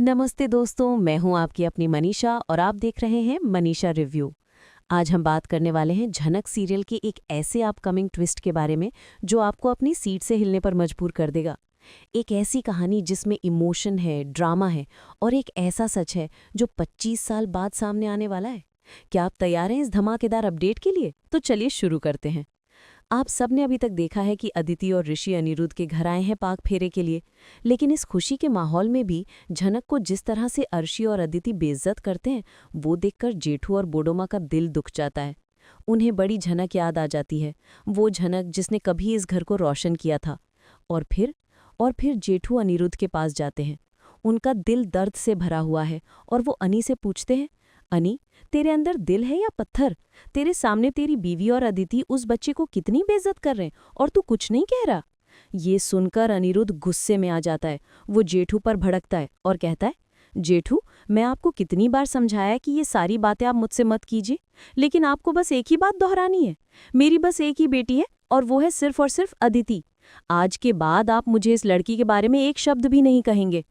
नमस्ते दोस्तों, मैं हूं आपकी अपनी मनीषा और आप देख रहे हैं मनीषा रिव्यू। आज हम बात करने वाले हैं झनक सीरियल के एक ऐसे अपकमिंग ट्विस्ट के बारे में जो आपको अपनी सीट से हिलने पर मजबूर कर देगा। एक ऐसी कहानी जिसमें इमोशन है, ड्रामा है और एक ऐसा सच है जो 25 साल बाद सामने आने वाला है। क्या आप तैयार हैं इस धमाकेदार अपडेट के लिए? तो चलिए शुरू करते हैं। आप सबने अभी तक देखा है कि अदिति और ऋषि अनिरुद्ध के घर आए हैं पाक फेरे के लिए, लेकिन इस खुशी के माहौल में भी झनक को जिस तरह से अर्शी और अदिति बेइज्जत करते हैं, वो देखकर जेठू और बोडोमा का दिल दुख जाता है। उन्हें बड़ी झनक याद आ जाती है, वो झनक जिसने कभी इस घर को रोशन किया था। और फिर जेठू अनिरुद्ध के पास जाते हैं। उनका दिल दर्द से भरा हुआ है और वो अनी से पूछते हैं, अनी, तेरे अंदर दिल है या पत्थर? तेरे सामने तेरी बीवी और अदिति उस बच्चे को कितनी बेइज्जत कर रहे हैं और तू कुछ नहीं कह रहा। ये सुनकर अनिरुद्ध गुस्से में आ जाता है। वो जेठू पर भड़कता है और कहता है, जेठू, मैं आपको कितनी बार समझाया कि ये सारी बातें आप मुझसे मत कीजिए, लेकिन आपको बस एक ही बात दोहरानी है। मेरी बस एक ही बेटी है और वो है सिर्फ और सिर्फ अदिति। आज के बाद आप मुझे इस लड़की के बारे में एक शब्द भी नहीं कहेंगे।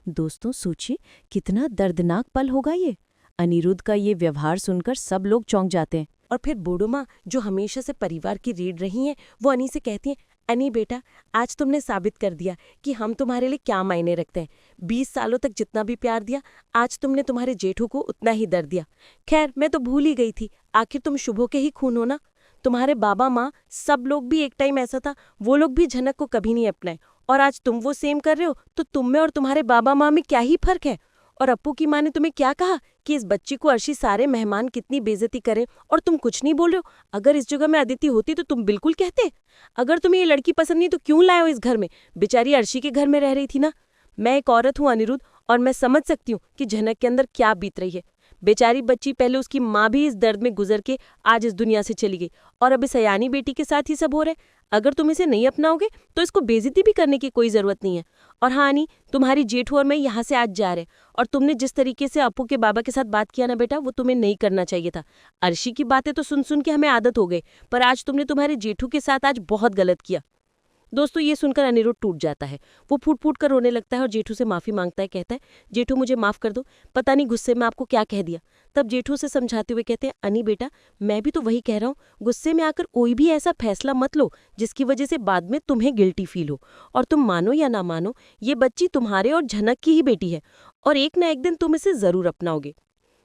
दोस्तों सोचिए, कितना दर्दनाक पल होगा ये। अनिरुद्ध का ये व्यवहार सुनकर सब लोग चौंक जाते हैं। और फिर बोडोमा, जो हमेशा से परिवार की रीढ़ रही हैं, वो अनी से कहती हैं, अनी बेटा, आज तुमने साबित कर दिया कि हम तुम्हारे लिए क्या मायने रखते हैं। 20 सालों तक जितना भी प्यार दिया, आज तुमने तुम्हारे जेठू को उतना ही दर्द दिया। खैर, मैं तो भूल ही गई थी, आखिर तुम शुभो के ही खून हो ना। तुम्हारे बाबा माँ सब लोग भी एक टाइम ऐसा था, वो लोग भी झनक को कभी नहीं अपनाए, और आज तुम वो सेम कर रहे हो, तो तुम में और तुम्हारे बाबा माँ में क्या ही फर्क है। और अप्पू की माँ ने तुम्हें क्या कहा कि इस बच्ची को अर्शी सारे मेहमान कितनी बेइज्जती करे, और तुम कुछ नहीं बोल रहे हो। अगर इस जगह में अदिति होती तो तुम बिल्कुल कहते। अगर तुम्हें ये लड़की पसंद नहीं तो क्यों लाए हो इस घर में? बेचारी अर्शी के घर में रह रही थी ना। मैं एक औरत हूँ अनिरुद्ध, और मैं समझ सकती हूँ कि झनक के अंदर क्या बीत रही है। बेचारी बच्ची, पहले उसकी माँ भी इस दर्द में गुजर के आज इस दुनिया से चली गई, और अब इस सयानी बेटी के साथ ही सब हो रहा है। अगर तुम इसे नहीं अपनाओगे तो इसको बेइज्जती भी करने की कोई जरूरत नहीं है। और हाँ अनी, तुम्हारी जेठू और मैं यहाँ से आज जा रहे हैं, और तुमने जिस तरीके से अप्पू के बाबा के साथ बात किया ना बेटा, वो तुम्हें नहीं करना चाहिए था। अर्शी की बातें तो सुन सुन के हमें आदत हो गई, पर आज तुमने तुम्हारे जेठू के साथ आज बहुत गलत किया। दोस्तों, ये सुनकर अनिरुद्ध टूट जाता है। वो फूट फूट कर रोने लगता है और जेठू से माफी मांगता है। कहता है, जेठू मुझे माफ कर दो, पता नहीं गुस्से में आपको क्या कह दिया। तब जेठू से समझाते हुए कहते हैं, अनी बेटा, मैं भी तो वही कह रहा हूँ, गुस्से में आकर कोई भी ऐसा फैसला मत लो जिसकी वजह से बाद में तुम्हें गिल्टी फील हो। और तुम मानो या ना मानो, ये बच्ची तुम्हारे और झनक की ही बेटी है, और एक ना एक दिन तुम इसे जरूर अपनाओगे।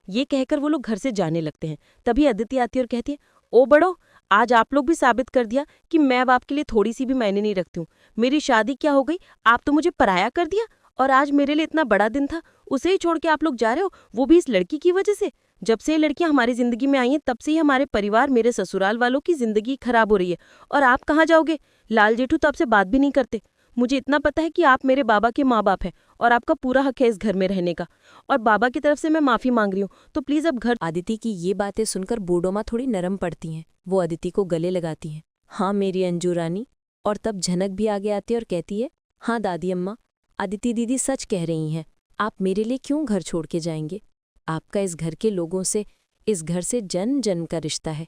ये कहकर वो लोग घर से जाने लगते हैं। तभी अदिति आती है और कहती है, ओ बड़ो, आज आप लोग भी साबित कर दिया कि मैं अब आपके लिए थोड़ी सी भी मायने नहीं रखती हूँ। मेरी शादी क्या हो गई, आप तो मुझे पराया कर दिया, और आज मेरे लिए इतना बड़ा दिन था, उसे ही छोड़ के आप लोग जा रहे हो, वो भी इस लड़की की वजह से। जब से ये लड़कियां हमारी जिंदगी में आई हैं, तब से ही हमारे परिवार, मेरे ससुराल वालों की जिंदगी खराब हो रही है। और आप कहाँ जाओगे? लाल जेठू तो आपसे बात भी नहीं करते। मुझे इतना पता है कि आप मेरे बाबा के माँ बाप हैं, और आपका पूरा हक है इस घर में रहने का। और बाबा की तरफ से मैं माफी मांग रही हूँ, तो प्लीज अब घर। आदिति की ये बातें सुनकर बोडोमा थोड़ी नरम पड़ती हैं। वो अदिति को गले लगाती हैं। हाँ मेरी अंजू रानी। और तब झनक भी आगे आती है और कहती है, हाँ दादी अम्मा, अदिति दीदी सच कह रही हैं। आप मेरे लिए क्यों घर छोड़ के जाएंगे? आपका इस घर के लोगों से, इस घर से जन्म जन्म का रिश्ता है।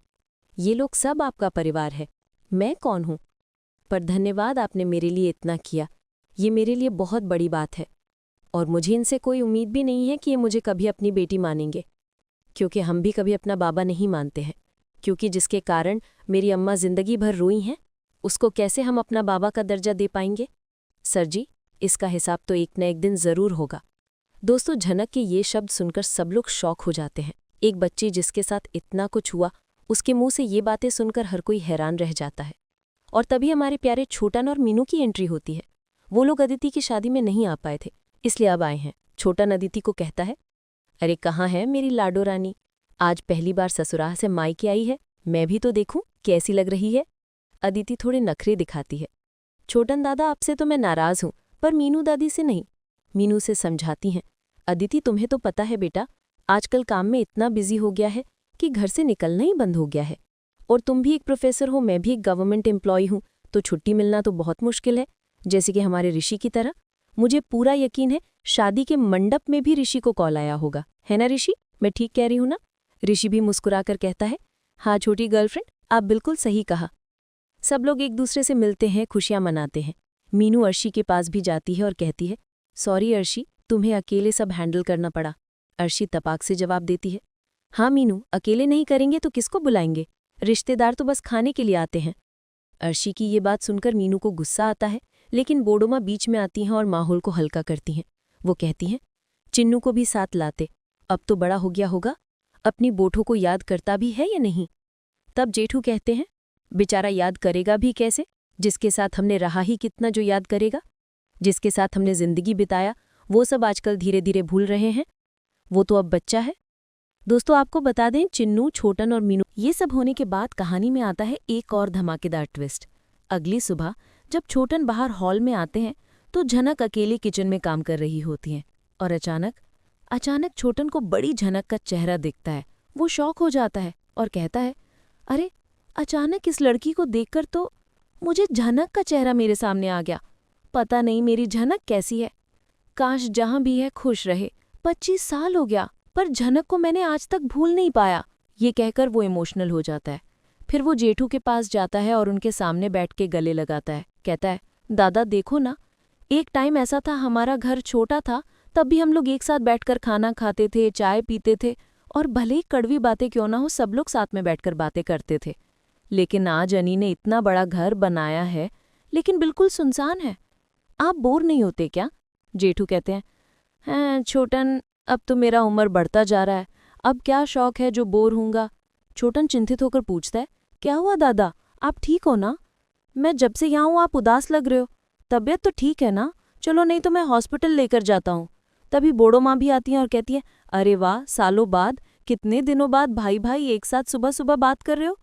ये लोग सब आपका परिवार है। मैं कौन हूँ? पर धन्यवाद, आपने मेरे लिए इतना किया। ये मेरे लिए बहुत बड़ी बात है, और मुझे इनसे कोई उम्मीद भी नहीं है कि ये मुझे कभी अपनी बेटी मानेंगे, क्योंकि हम भी कभी अपना बाबा नहीं मानते हैं। क्योंकि जिसके कारण मेरी अम्मा जिंदगी भर रोई हैं, उसको कैसे हम अपना बाबा का दर्जा दे पाएंगे? सर जी, इसका हिसाब तो एक न एक दिन जरूर होगा। दोस्तों, झनक के ये शब्द सुनकर सब लोग शॉक हो जाते हैं। एक बच्ची जिसके साथ इतना कुछ हुआ, उसके मुंह से ये बातें सुनकर हर कोई हैरान रह जाता है। और तभी हमारे प्यारे छोटन और मीनू की एंट्री होती है। वो लोग अदिति की शादी में नहीं आ पाए थे, इसलिए अब आए हैं। छोटन अदिति को कहता है, अरे कहाँ है मेरी लाडो रानी? आज पहली बार ससुराल से मायके आई है, मैं भी तो देखूं कैसी लग रही है। अदिति थोड़े नखरे दिखाती है। छोटन दादा, आपसे तो मैं नाराज हूं, पर मीनू दादी से नहीं। मीनू से समझाती हैं, अदिति तुम्हें तो पता है बेटा, आजकल काम में इतना बिजी हो गया है कि घर से निकलना ही बंद हो गया है। और तुम भी एक प्रोफेसर हो, मैं भी एक गवर्नमेंट एम्प्लॉय हूं, तो छुट्टी मिलना तो बहुत मुश्किल है, जैसे कि हमारे ऋषि की तरह। मुझे पूरा यकीन है शादी के मंडप में भी ऋषि को कॉल आया होगा, है ना ऋषि? मैं ठीक कह रही हूं ना? ऋषि भी मुस्कुराकर कहता है, हाँ छोटी गर्लफ्रेंड, आप बिल्कुल सही कहा। सब लोग एक दूसरे से मिलते हैं, खुशियां मनाते हैं। मीनू अर्शी के पास भी जाती है और कहती है, सॉरी अर्शी, तुम्हें अकेले सब हैंडल करना पड़ा। अर्शी तपाक से जवाब देती है, हाँ मीनू, अकेले नहीं करेंगे तो किसको बुलाएंगे? रिश्तेदार तो बस खाने के लिए आते हैं। अर्शी की ये बात सुनकर मीनू को गुस्सा आता है, लेकिन बोडोमा बीच में आती हैं और माहौल को हल्का करती हैं। वो कहती हैं, चिन्नू को भी साथ लाते, अब तो बड़ा हो गया होगा, अपनी बोठों को याद करता भी है या नहीं? तब जेठू कहते हैं, बेचारा याद करेगा भी कैसे, जिसके साथ हमने रहा ही कितना जो याद करेगा। जिसके साथ हमने जिंदगी बिताया वो सब आजकल धीरे धीरे भूल रहे हैं। वो तो अब बच्चा है। दोस्तों, आपको बता दें, चिन्नू, छोटन और मीनू, ये सब होने के बाद कहानी में आता है एक और धमाकेदार ट्विस्ट। अगली सुबह जब छोटन बाहर हॉल में आते हैं तो झनक अकेले किचन में काम कर रही होती हैं और अचानक छोटन को बड़ी झनक का चेहरा दिखता है। वो शॉक हो जाता है और कहता है, अरे अचानक इस लड़की को देखकर तो मुझे झनक का चेहरा मेरे सामने आ गया। पता नहीं मेरी झनक कैसी है, काश जहां भी है खुश रहे। 25 साल हो गया पर झनक को मैंने आज तक भूल नहीं पाया। ये कहकर वो इमोशनल हो जाता है। फिर वो जेठू के पास जाता है और उनके सामने बैठ के गले लगाता है। कहता है, दादा देखो ना, एक टाइम ऐसा था, हमारा घर छोटा था, तब भी हम लोग एक साथ बैठकर खाना खाते थे, चाय पीते थे, और भले ही कड़वी बातें क्यों ना हो, सब लोग साथ में बैठकर बातें करते थे। लेकिन आज अनी ने इतना बड़ा घर बनाया है, लेकिन बिल्कुल सुनसान है। आप बोर नहीं होते क्या? जेठू कहते हैं, हैं छोटन, अब तो मेरा उम्र बढ़ता जा रहा है, अब क्या शौक है जो बोर होऊंगा? छोटन चिंतित होकर पूछता है, क्या हुआ दादा, आप ठीक हो ना? मैं जब से यहाँ हूँ आप उदास लग रहे हो। तबीयत तो ठीक है ना? चलो नहीं तो मैं हॉस्पिटल लेकर जाता हूँ। तभी बोड़ो माँ भी आती हैं और कहती है, अरे वाह, सालों बाद, कितने दिनों बाद भाई भाई एक साथ सुबह सुबह बात कर रहे हो।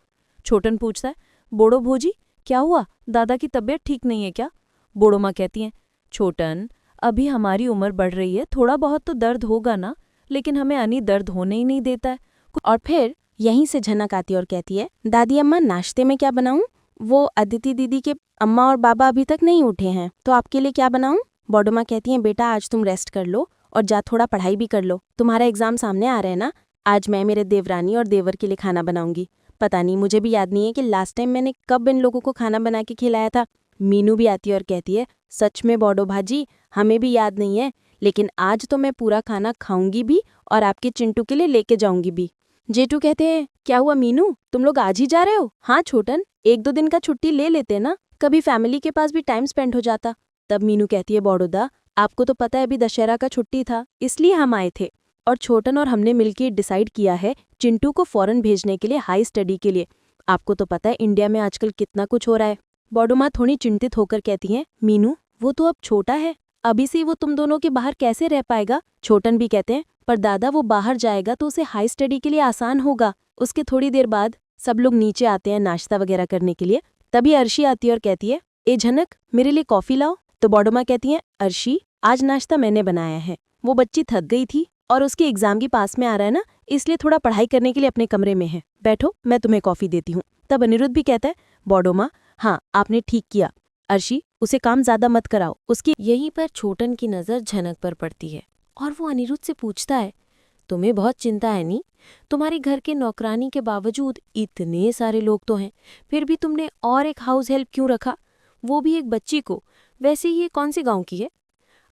छोटन पूछता है, बोड़ो भोजी क्या हुआ, दादा की तबीयत ठीक नहीं है क्या? बोड़ो माँ कहती हैं, छोटन, अभी हमारी उम्र बढ़ रही है, थोड़ा बहुत तो दर्द होगा ना, लेकिन हमें अनी दर्द होने ही नहीं देता है। और फिर यहीं से झनक आती है और कहती है, दादी अम्मा नाश्ते में क्या बनाऊं? वो अदिति दीदी के अम्मा और बाबा अभी तक नहीं उठे हैं, तो आपके लिए क्या बनाऊं? बॉडो माँ कहती हैं, बेटा आज तुम रेस्ट कर लो और जा थोड़ा पढ़ाई भी कर लो, तुम्हारा एग्जाम सामने आ रहा है ना। आज मैं मेरे देवरानी और देवर के लिए खाना बनाऊंगी। पता नहीं, मुझे भी याद नहीं है कि लास्ट टाइम मैंने कब इन लोगों को खाना बना के खिलाया था। मीनू भी आती है और कहती है, सच में बॉडो भाजी, हमें भी याद नहीं है, लेकिन आज तो मैं पूरा खाना खाऊंगी भी और आपके चिंटू के लिए लेके जाऊंगी भी। जेठू कहते हैं, क्या हुआ मीनू, तुम लोग आज ही जा रहे हो? हाँ छोटन, 1-2 दिन का छुट्टी ले लेते ना, कभी फैमिली के पास भी टाइम स्पेंड हो जाता। तब मीनू कहती है, बॉडोदा आपको तो पता है अभी दशहरा का छुट्टी था, इसलिए हम आए थे, और छोटन और हमने मिलकर डिसाइड किया है चिंटू को फॉरेन भेजने के लिए, हाई स्टडी के लिए। आपको तो पता है इंडिया में आजकल कितना कुछ हो रहा है। बॉडो माँ थोड़ी चिंतित होकर कहती हैं, मीनू वो तो अब छोटा है, अभी से वो तुम दोनों के बाहर कैसे रह पाएगा? छोटन भी कहते हैं, पर दादा वो बाहर जाएगा तो उसे हाई स्टडी के लिए आसान होगा। उसके थोड़ी देर बाद सब लोग नीचे आते हैं नाश्ता वगैरह करने के लिए। तभी अर्शी आती है और कहती है, ए झनक, मेरे लिए कॉफी लाओ। तो बॉडो माँ कहती हैं, अर्शी आज नाश्ता मैंने बनाया है। वो बच्ची थक गई थी और उसके एग्जाम के पास में आ रहा है ना, इसलिए थोड़ा पढ़ाई करने के लिए अपने कमरे में है। बैठो, मैं तुम्हें कॉफी देती हूँ। तब अनिरुद्ध भी कहता है, बॉडो माँ, हाँ आपने ठीक किया, अर्शी उसे काम ज्यादा मत कराओ उसकी। यहीं पर छोटन की नज़र झनक पर पड़ती है और वो अनिरुद्ध से पूछता है, तुम्हें बहुत चिंता है नी? तुम्हारे घर के नौकरानी के बावजूद इतने सारे लोग तो हैं, फिर भी तुमने और एक हाउस हेल्प क्यों रखा, वो भी एक बच्ची को? वैसे ये कौन से गांव की है?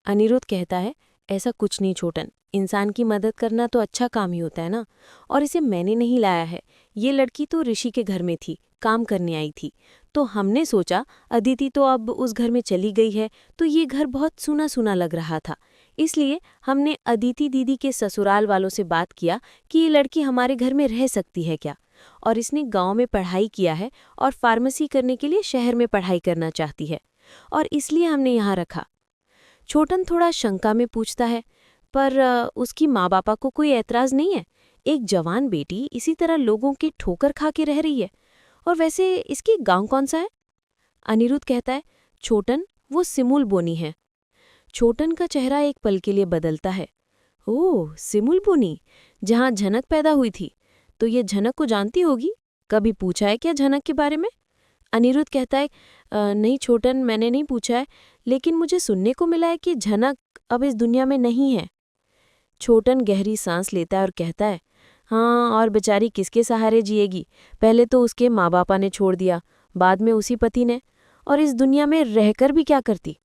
अनिरुद्ध कहता है, ऐसा कुछ नहीं छोटन, इंसान की मदद करना तो अच्छा काम ही होता है ना, और इसे मैंने नहीं लाया है। ये लड़की तो ऋषि के घर में थी, काम करने आई थी, तो हमने सोचा अदिति तो अब उस घर में चली गई है, तो ये घर बहुत सूना सूना लग रहा था, इसलिए हमने अदिति दीदी के ससुराल वालों से बात किया कि ये लड़की हमारे घर में रह सकती है क्या, और इसने गांव में पढ़ाई किया है और फार्मेसी करने के लिए शहर में पढ़ाई करना चाहती है, और इसलिए हमने यहाँ रखा। छोटन थोड़ा शंका में पूछता है, पर उसकी माँ बापा को कोई ऐतराज़ नहीं है? एक जवान बेटी इसी तरह लोगों की ठोकर खा के रह रही है, और वैसे इसकी गांव कौन सा है? अनिरुद्ध कहता है, छोटन वो सिमुल बोनी है। छोटन का चेहरा एक पल के लिए बदलता है। ओह, सिमुल बोनी, जहाँ झनक पैदा हुई थी, तो ये झनक को जानती होगी? कभी पूछा है क्या झनक के बारे में? अनिरुद्ध कहता है, नहीं छोटन, मैंने नहीं पूछा है, लेकिन मुझे सुनने को मिला है कि झनक अब इस दुनिया में नहीं है। छोटन गहरी सांस लेता है और कहता है, हाँ, और बेचारी किसके सहारे जिएगी? पहले तो उसके माँ बापा ने छोड़ दिया, बाद में उसी पति ने, और इस दुनिया में रहकर भी क्या करती?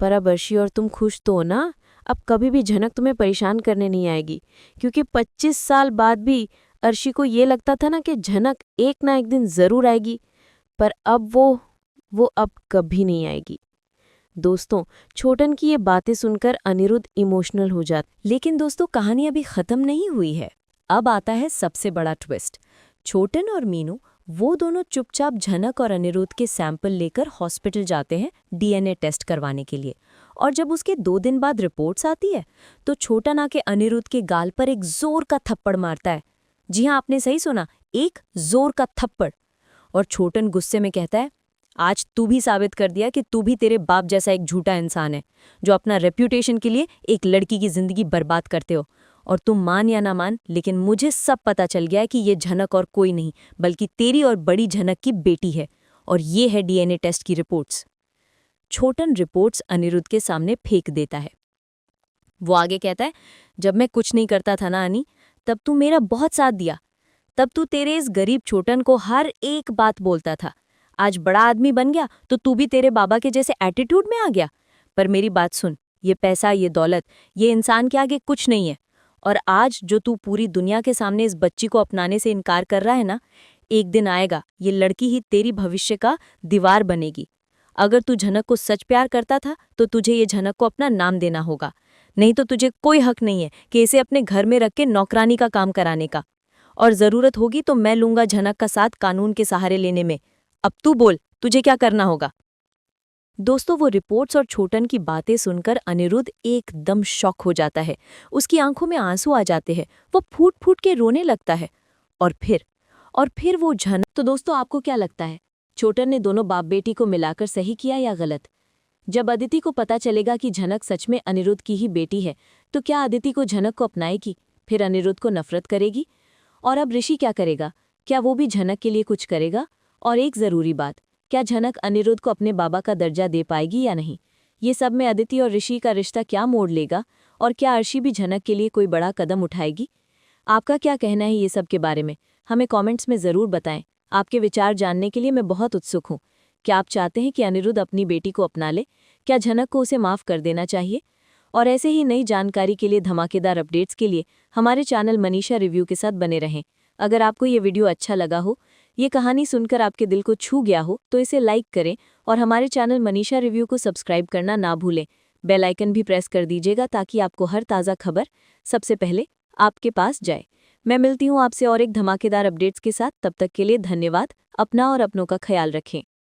पर अब अर्शी और तुम खुश तो हो ना? अब कभी भी झनक तुम्हें परेशान करने नहीं आएगी, क्योंकि 25 साल बाद भी अर्शी को ये लगता था ना कि झनक एक ना एक दिन ज़रूर आएगी, पर अब वो अब कभी नहीं आएगी। दोस्तों, छोटन की ये बातें सुनकर अनिरुद्ध इमोशनल हो जाता। लेकिन दोस्तों, कहानी अभी ख़त्म नहीं हुई है। अब आता है सबसे बड़ा ट्विस्ट। छोटन और मीनू वो दोनों चुपचाप झनक और अनिरुद्ध के सैंपल लेकर हॉस्पिटल जाते हैं डीएनए टेस्ट करवाने के लिए। और जब उसके 2 दिन बाद रिपोर्ट्स आती है तो छोटन आके अनिरुद्ध के गाल पर एक जोर का थप्पड़ मारता है। जी हाँ, आपने सही सुना, एक जोर का थप्पड़। और छोटन गुस्से में कहता है, आज तू भी साबित कर दिया कि तू भी तेरे बाप जैसा एक झूठा इंसान है, जो अपना रेप्यूटेशन के लिए एक लड़की की जिंदगी बर्बाद करते हो। और तुम मान या ना मान, लेकिन मुझे सब पता चल गया है कि ये झनक और कोई नहीं बल्कि तेरी और बड़ी झनक की बेटी है। और ये है डीएनए टेस्ट की रिपोर्ट्स। छोटन रिपोर्ट्स अनिरुद्ध के सामने फेंक देता है। वो आगे कहता है, जब मैं कुछ नहीं करता था ना अनी, तब तू मेरा बहुत साथ दिया। तब तू तेरे इस गरीब छोटन को हर एक बात बोलता था। आज बड़ा आदमी बन गया तो तू भी तेरे बाबा के जैसे एटीट्यूड में आ गया। पर मेरी बात सुन, ये पैसा, ये दौलत, ये इंसान के आगे कुछ नहीं है। और आज जो तू पूरी दुनिया के सामने इस बच्ची को अपनाने से इनकार कर रहा है ना, एक दिन आएगा ये लड़की ही तेरी भविष्य का दीवार बनेगी। अगर तू झनक को सच प्यार करता था तो तुझे ये झनक को अपना नाम देना होगा, नहीं तो तुझे कोई हक नहीं है कि इसे अपने घर में रख के नौकरानी का काम कराने का। और जरूरत होगी तो मैं लूंगा झनक का साथ कानून के सहारे लेने में। अब तू बोल, तुझे क्या करना होगा। दोस्तों, वो रिपोर्ट्स और छोटन की बातें सुनकर अनिरुद्ध एकदम शॉक हो जाता है। उसकी आंखों में आंसू आ जाते हैं, वो फूट फूट के रोने लगता है। और फिर वो झनक। तो दोस्तों, आपको क्या लगता है, छोटन ने दोनों बाप बेटी को मिलाकर सही किया या गलत? जब अदिति को पता चलेगा कि झनक सच में अनिरुद्ध की ही बेटी है, तो क्या अदिति को झनक को अपनाएगी, फिर अनिरुद्ध को नफरत करेगी? और अब ऋषि क्या करेगा? क्या वो भी झनक के लिए कुछ करेगा? और एक ज़रूरी बात, क्या झनक अनिरुद्ध को अपने बाबा का दर्जा दे पाएगी या नहीं? ये सब में अदिति और ऋषि का रिश्ता क्या मोड़ लेगा? और क्या अर्शी भी झनक के लिए कोई बड़ा कदम उठाएगी? आपका क्या कहना है ये सब के बारे में? हमें कमेंट्स में ज़रूर बताएं। आपके विचार जानने के लिए मैं बहुत उत्सुक हूँ। क्या आप चाहते हैं कि अनिरुद्ध अपनी बेटी को अपना ले? क्या झनक को उसे माफ़ कर देना चाहिए? और ऐसे ही नई जानकारी के लिए, धमाकेदार अपडेट्स के लिए हमारे चैनल मनीषा रिव्यू के साथ बने रहें। अगर आपको ये वीडियो अच्छा लगा हो, ये कहानी सुनकर आपके दिल को छू गया हो, तो इसे लाइक करें और हमारे चैनल मनीषा रिव्यू को सब्सक्राइब करना ना भूलें। बेल आइकन भी प्रेस कर दीजिएगा ताकि आपको हर ताज़ा खबर सबसे पहले आपके पास जाए। मैं मिलती हूँ आपसे और एक धमाकेदार अपडेट्स के साथ। तब तक के लिए धन्यवाद। अपना और अपनों का ख्याल रखें।